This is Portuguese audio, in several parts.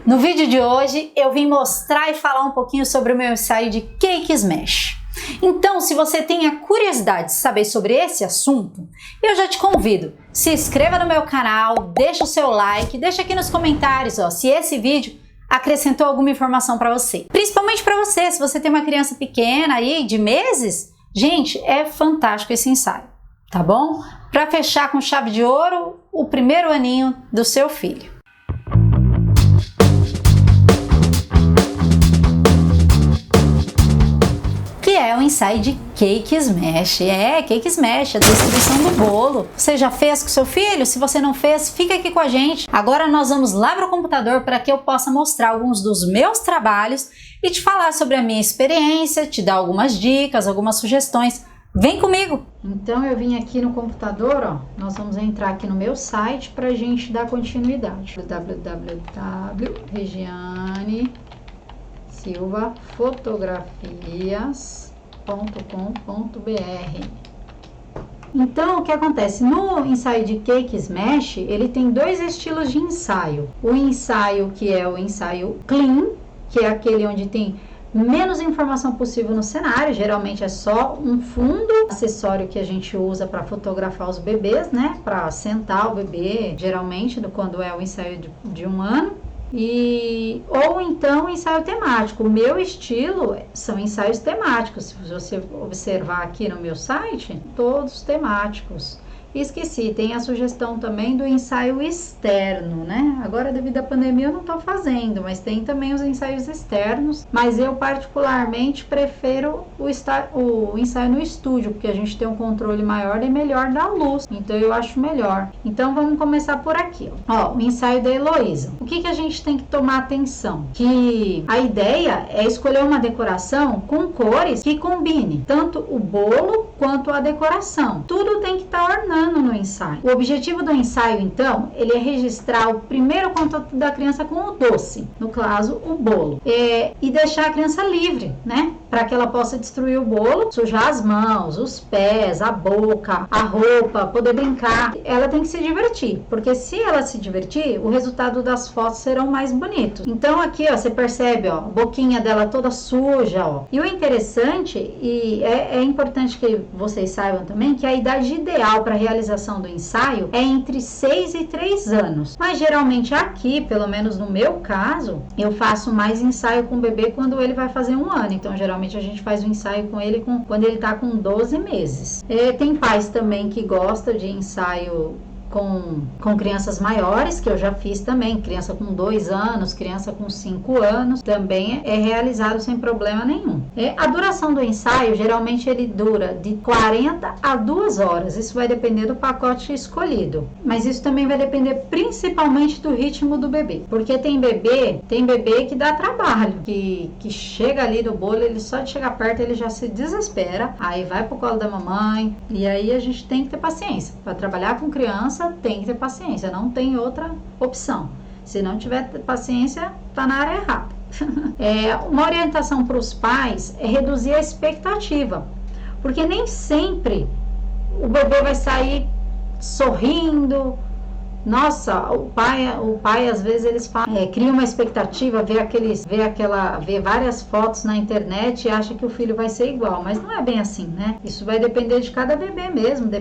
No vídeo de hoje eu vim mostrar e falar um pouquinho sobre o meu ensaio de Cake Smash. Então, se você tem a curiosidade de saber sobre esse assunto, eu já te convido, se inscreva no meu canal, deixa o seu like, deixa aqui nos comentários se esse vídeo acrescentou alguma informação para você. Principalmente para você, se você tem uma criança pequena aí, de meses, gente, é fantástico esse ensaio, tá bom? Para fechar com chave de ouro o primeiro aninho do seu filho. Que é o ensaio de Cake Smash. Cake Smash, a distribuição do bolo. Você já fez com seu filho? Se você não fez, fica aqui com a gente. Agora nós vamos lá para o computador para que eu possa mostrar alguns dos meus trabalhos e te falar sobre a minha experiência, te dar algumas dicas, algumas sugestões. Vem comigo! Então eu vim aqui no computador, nós vamos entrar aqui no meu site para a gente dar continuidade. www.regianesilvafotografias.com.br. Então, o que acontece? No ensaio de Cake Smash, ele tem dois estilos de ensaio. O ensaio que é o ensaio clean, que é aquele onde tem menos informação possível no cenário, geralmente é só um fundo, acessório que a gente usa para fotografar os bebês, né? Para sentar o bebê, geralmente, quando é o ensaio de um ano. Ou então ensaio temático. O meu estilo são ensaios temáticos. Se você observar aqui no meu site, todos temáticos. Esqueci, tem a sugestão também do ensaio externo, né? Agora, devido à pandemia, eu não estou fazendo, mas tem também os ensaios externos. Mas eu, particularmente, prefiro o ensaio no estúdio, porque a gente tem um controle maior e melhor da luz. Então, eu acho melhor. Então, vamos começar por aqui, ó. O ensaio da Heloísa. O que a gente tem que tomar atenção? Que a ideia é escolher uma decoração com cores que combine tanto o bolo quanto a decoração. Tudo tem que estar ornando no ensaio. O objetivo do ensaio, então, ele é registrar o primeiro contato da criança com o doce, no caso, o bolo, e deixar a criança livre, né? Para que ela possa destruir o bolo, sujar as mãos, os pés, a boca, a roupa, poder brincar. Ela tem que se divertir, porque se ela se divertir, o resultado das fotos serão mais bonitos. Então, aqui, ó, você percebe, ó, a boquinha dela toda suja, ó. E o interessante, e é importante que vocês saibam também, que a idade ideal para realização do ensaio é entre 6 e 3 anos. Mas geralmente aqui, pelo menos no meu caso, eu faço mais ensaio com o bebê quando ele vai fazer 1 ano. Então, geralmente a gente faz o ensaio com ele quando ele tá com 12 meses. Tem pais também que gostam de ensaio com crianças maiores, que eu já fiz também, criança com 2 anos, criança com 5 anos, também é realizado sem problema nenhum. A duração do ensaio, geralmente ele dura de 40 a 2 horas, isso vai depender do pacote escolhido, mas isso também vai depender principalmente do ritmo do bebê, porque tem bebê que dá trabalho, que chega ali no bolo, ele só de chegar perto ele já se desespera, aí vai pro colo da mamãe, e aí a gente tem que ter paciência, para trabalhar com criança tem que ter paciência, não tem outra opção. Se não tiver paciência, tá na área errada. Uma orientação para os pais é reduzir a expectativa, porque nem sempre o bebê vai sair sorrindo. Nossa, o pai às vezes eles cria uma expectativa, vê várias fotos na internet e acha que o filho vai ser igual, mas não é bem assim, né? Isso vai depender de cada bebê mesmo,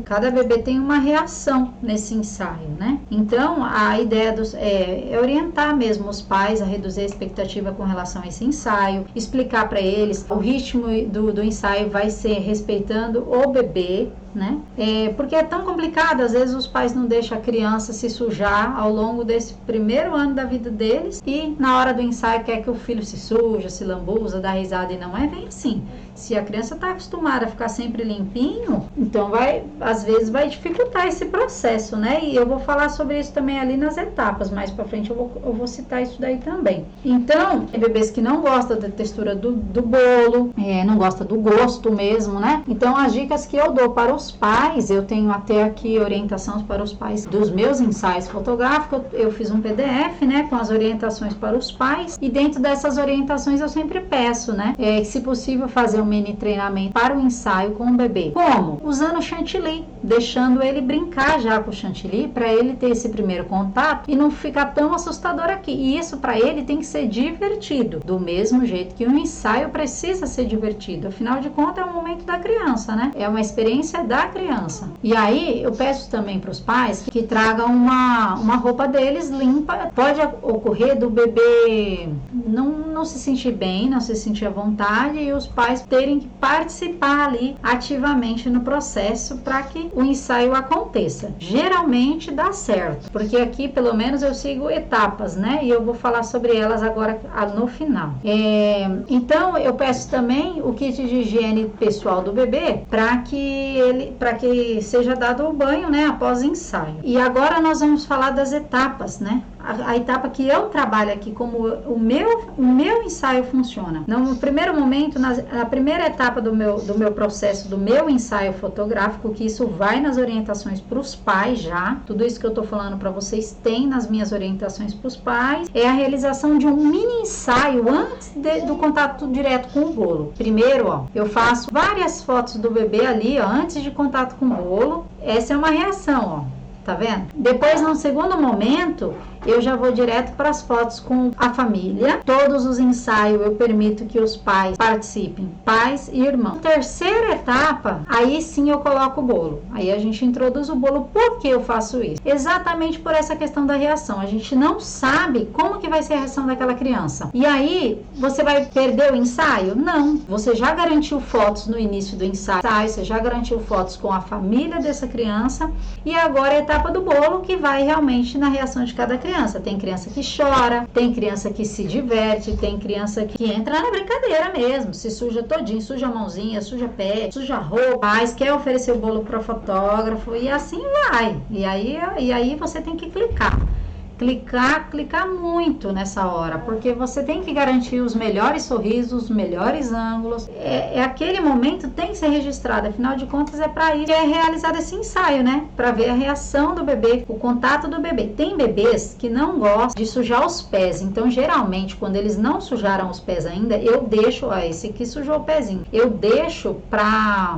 cada bebê tem uma reação nesse ensaio, né? Então, a ideia é orientar mesmo os pais a reduzir a expectativa com relação a esse ensaio, explicar para eles o ritmo do ensaio vai ser respeitando o bebê, né? Porque é tão complicado, às vezes os pais não deixam a criança se sujar ao longo desse primeiro ano da vida deles e na hora do ensaio quer que o filho se suja, se lambuza, dá risada, e não é bem assim. Se a criança está acostumada a ficar sempre limpinho, então às vezes vai dificultar esse processo, né? E eu vou falar sobre isso também ali nas etapas, mais pra frente eu vou citar isso daí também. Então, tem bebês que não gostam da textura do bolo, não gostam do gosto mesmo, né? Então, as dicas que eu dou para os pais, eu tenho até aqui orientações para os pais dos meus ensaios fotográficos, eu fiz um PDF, né, com as orientações para os pais, e dentro dessas orientações eu sempre peço, né, se possível fazer um mini treinamento para o ensaio com o bebê. Como? Usando chantilly, deixando ele brincar já com o chantilly, para ele ter esse primeiro contato e não ficar tão assustador aqui. E isso para ele tem que ser divertido, do mesmo jeito que o ensaio precisa ser divertido. Afinal de contas, é o momento da criança, né? É uma experiência da criança. E aí, eu peço também para os pais que tragam uma roupa deles limpa. Pode ocorrer do bebê não se sentir bem, não se sentir à vontade e os pais terem que participar ali ativamente no processo para que o ensaio aconteça. Geralmente dá certo, porque aqui pelo menos eu sigo etapas, né? E eu vou falar sobre elas agora no final. Então eu peço também o kit de higiene pessoal do bebê para que seja dado o banho, né, após o ensaio. E agora nós vamos falar das etapas, né? A etapa que eu trabalho aqui, como o meu ensaio funciona. No primeiro momento, na primeira etapa do meu processo, do meu ensaio fotográfico, que isso vai nas orientações para os pais já, tudo isso que eu tô falando para vocês tem nas minhas orientações para os pais, é a realização de um mini ensaio antes do contato direto com o bolo. Primeiro, ó, eu faço várias fotos do bebê ali, ó, antes de contato com o bolo. Essa é uma reação, ó. Tá vendo? Depois, no segundo momento, eu já vou direto para as fotos com a família. Todos os ensaios eu permito que os pais participem, pais e irmãos. Terceira etapa, aí sim eu coloco o bolo. Aí a gente introduz o bolo. Por que eu faço isso? Exatamente por essa questão da reação. A gente não sabe como que vai ser a reação daquela criança. E aí, você vai perder o ensaio? Não. Você já garantiu fotos no início do ensaio, você já garantiu fotos com a família dessa criança. E agora a etapa do bolo, que vai realmente na reação de cada criança. Tem criança que chora, tem criança que se diverte, tem criança que entra na brincadeira mesmo, se suja todinho, suja a mãozinha, suja pé, suja a roupa, mas quer oferecer o bolo para o fotógrafo e assim vai. E aí você tem que clicar muito nessa hora, porque você tem que garantir os melhores sorrisos, os melhores ângulos. Aquele momento tem que ser registrado, afinal de contas é para isso que é realizado esse ensaio, né? Para ver a reação do bebê, o contato do bebê. Tem bebês que não gostam de sujar os pés, então geralmente quando eles não sujaram os pés ainda, eu deixo, ó, esse aqui sujou o pezinho, eu deixo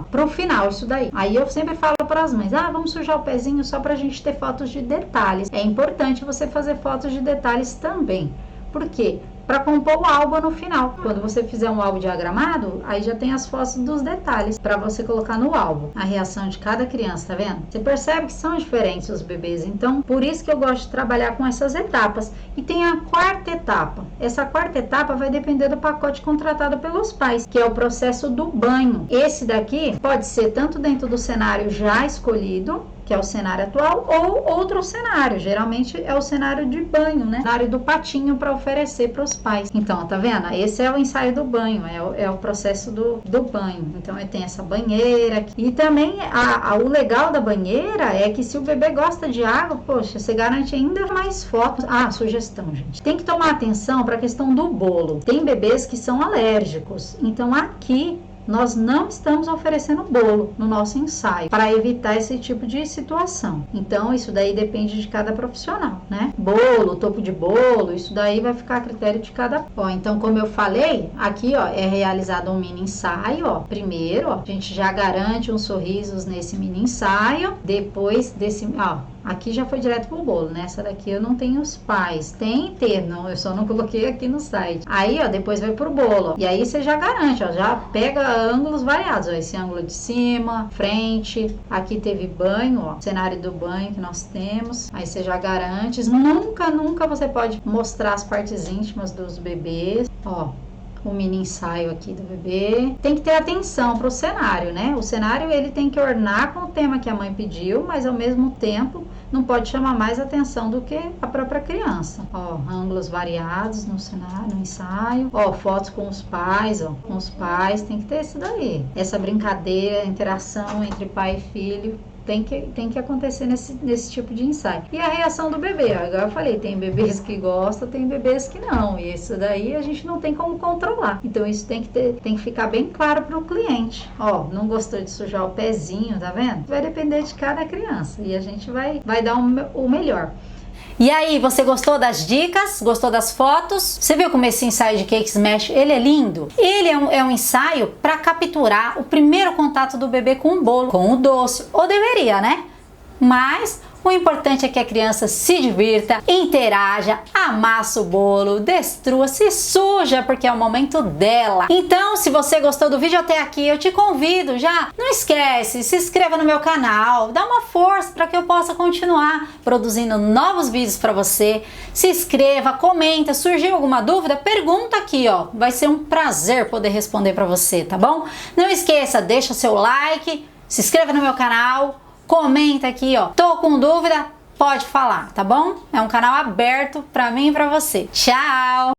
pro final isso daí. Aí eu sempre falo para as mães, vamos sujar o pezinho só pra gente ter fotos de detalhes. É importante você fazer fotos de detalhes também. Por quê? Para compor o álbum no final. Quando você fizer um álbum diagramado, aí já tem as fotos dos detalhes para você colocar no álbum. A reação de cada criança, tá vendo? Você percebe que são diferentes os bebês. Então, por isso que eu gosto de trabalhar com essas etapas. E tem a quarta etapa. Essa quarta etapa vai depender do pacote contratado pelos pais, que é o processo do banho. Esse daqui pode ser tanto dentro do cenário já escolhido, que é o cenário atual, ou outro cenário. Geralmente é o cenário de banho, né? O cenário do patinho para oferecer para os pais. Então, tá vendo? Esse é o ensaio do banho, é o processo do banho. Então, tem essa banheira aqui. E também, o legal da banheira é que se o bebê gosta de água, poxa, você garante ainda mais fotos. Sugestão, gente. Tem que tomar atenção para a questão do bolo. Tem bebês que são alérgicos. Então, aqui nós não estamos oferecendo bolo no nosso ensaio para evitar esse tipo de situação. Então, isso daí depende de cada profissional, né? Bolo, topo de bolo, isso daí vai ficar a critério de cada. Então, como eu falei, aqui, é realizado um mini ensaio, Primeiro, a gente já garante uns sorrisos nesse mini ensaio. Depois desse, aqui já foi direto pro bolo, né? Essa daqui eu não tenho os pais. Não, eu só não coloquei aqui no site. Aí, depois vai pro bolo. E aí você já garante, já pega ângulos variados, esse ângulo de cima, frente. Aqui teve banho, cenário do banho que nós temos. Aí você já garante. Nunca você pode mostrar as partes íntimas dos bebês. O mini ensaio aqui do bebê. Tem que ter atenção para o cenário, né? O cenário ele tem que ornar com o tema que a mãe pediu, mas ao mesmo tempo não pode chamar mais atenção do que a própria criança. Ângulos variados no cenário, no ensaio. Fotos com os pais, com os pais, tem que ter isso daí. Essa brincadeira, interação entre pai e filho. Tem que acontecer nesse tipo de ensaio. E a reação do bebê, agora eu falei, tem bebês que gostam, tem bebês que não. E isso daí a gente não tem como controlar. Então isso tem que ficar bem claro para o cliente. Não gostou de sujar o pezinho, tá vendo? Vai depender de cada criança. E a gente vai dar o melhor. E aí, você gostou das dicas? Gostou das fotos? Você viu como esse ensaio de Cake Smash, ele é lindo? Ele é um ensaio para capturar o primeiro contato do bebê com o bolo, com o doce, ou deveria, né? Mas o importante é que a criança se divirta, interaja, amassa o bolo, destrua, se suja, porque é o momento dela. Então, se você gostou do vídeo até aqui, eu te convido já, não esquece, se inscreva no meu canal, dá uma força para que eu possa continuar produzindo novos vídeos para você. Se inscreva, comenta, surgiu alguma dúvida, pergunta aqui, ó, vai ser um prazer poder responder para você, tá bom? Não esqueça, deixa seu like, se inscreva no meu canal, comenta aqui, ó. Tô com dúvida? Pode falar, tá bom? É um canal aberto pra mim e pra você. Tchau!